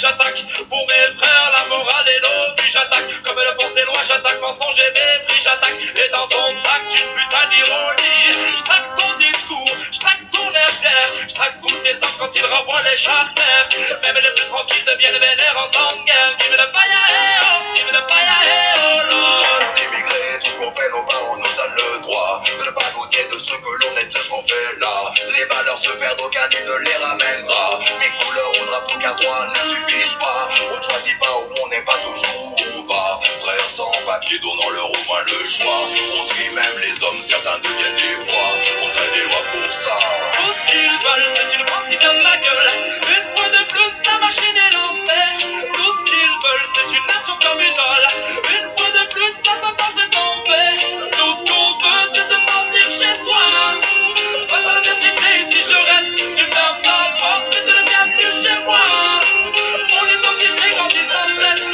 j'attaque. Pour mes frères, la morale et l'oblige, j'attaque. Comme le pensée loi, j'attaque. Mensonge et mépris, j'attaque. Et dans ton tract, une putain d'ironie. J'traque ton discours, j'traque ton air fier. J'traque tous tes hommes quand ils renvoient les charters. Même les plus tranquilles deviennent vénères en temps de guerre. Vive le païa, vive le païa, oh lord. On immigré, tout ce qu'on fait, nos parents nous donnent le droit de ne pas douter de ce que l'on est, de ce qu'on fait là. Les valeurs se perdent, aucun ne les ramènera. Mes couleurs ou drapeaux qu'à droit ne suffisent pas. On ne choisit pas où on n'est pas toujours où on va. Frères sans papier, donnant leur au moins le choix. On tue même les hommes, certains deviennent des proies. On fait des lois pour ça. Tout ce qu'ils veulent, c'est une France qui ferme sa gueule. Une fois de plus, la machine est lancée. Tout ce qu'ils veulent, c'est une nation comme idole. Une fois de plus, la sentence est tombée. Tout ce qu'on veut, c'est se sentir chez soi. Face à l'adversité, si je reste, tu fermes ta porte, mais de le bienvenue chez moi. Mon identité grandit sans cesse.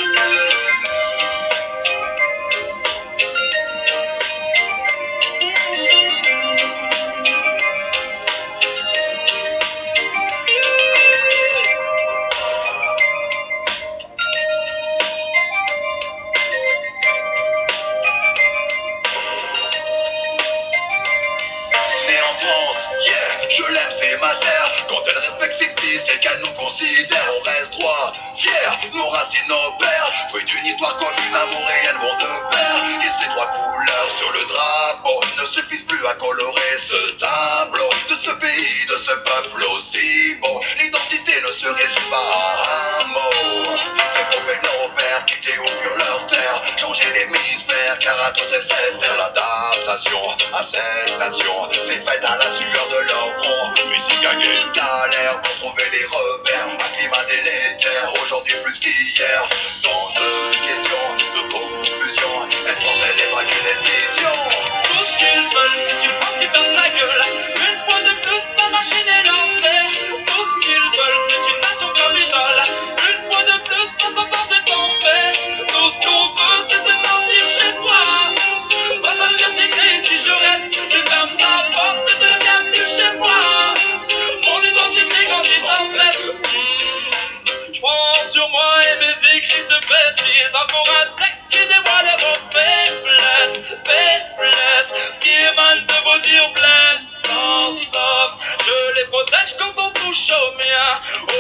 Je l'aime, c'est ma terre. Quand elle respecte ses fils et qu'elle nous considère, on reste droit, fier, nos racines, nos pères. Fruit d'une histoire commune, amour et elles vont de pair. Et ces trois couleurs sur le drapeau ne suffisent plus à colorer ce tableau de ce pays, de ce peuple aussi beau. L'identité ne se résume pas à un mot. C'est pour faire nos pères quitter ou fuir leur terre, changer l'hémisphère, car à tous c'est cette terre. L'adaptation à cette nation, c'est fait à la sueur de leur front. Musique à galère pour trouver des repères. Un climat délétère, aujourd'hui plus qu'hier. Tant de questions, de confusion. Être français n'est pas qu'une décision. Tout ce qu'ils veulent, c'est une France qui ferme sa gueule. Une fois de plus, la machine est lancée. Tout ce qu'ils veulent, c'est une nation comme idole. Une fois de plus, la sentence est tombée. Tout ce qu'on veut, c'est se sentir chez soi. Face à l'adversité, si je reste, tu fermes ta porte, mais de le bienvenue chez moi. Mon identité grandit sans cesse. Je prends sur moi et mes écrits se précisent. Encore un texte qui dévoile vos faiblesses, faiblesses. Ce qui émane de vos dires pleins sans somme. Je les protège quand on touche au mien.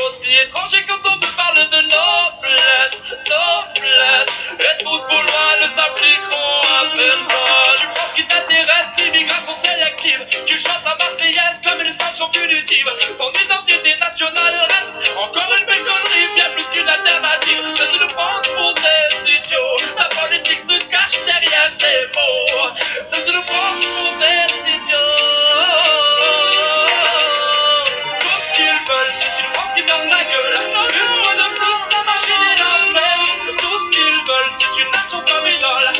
Aussi étranger quand on me parle de noblesse, noblesse. Et toutes vos lois ne s'appliqueront à personne. Tu penses qu'il t'intéresse l'immigration sélective, qu'il chante la Marseillaise comme une sanction punitive. Ton identité nationale reste encore une belle connerie, bien plus qu'une alternative. Je te le prends pour des idiots. La politique se cache derrière des mots. Je te le prends pour des idiots. Tout ce qu'ils veulent, c'est une France qui ferme sa gueule. Une fois de plus, la machine est lancée. Tout ce qu'ils veulent, c'est une nation comme idole.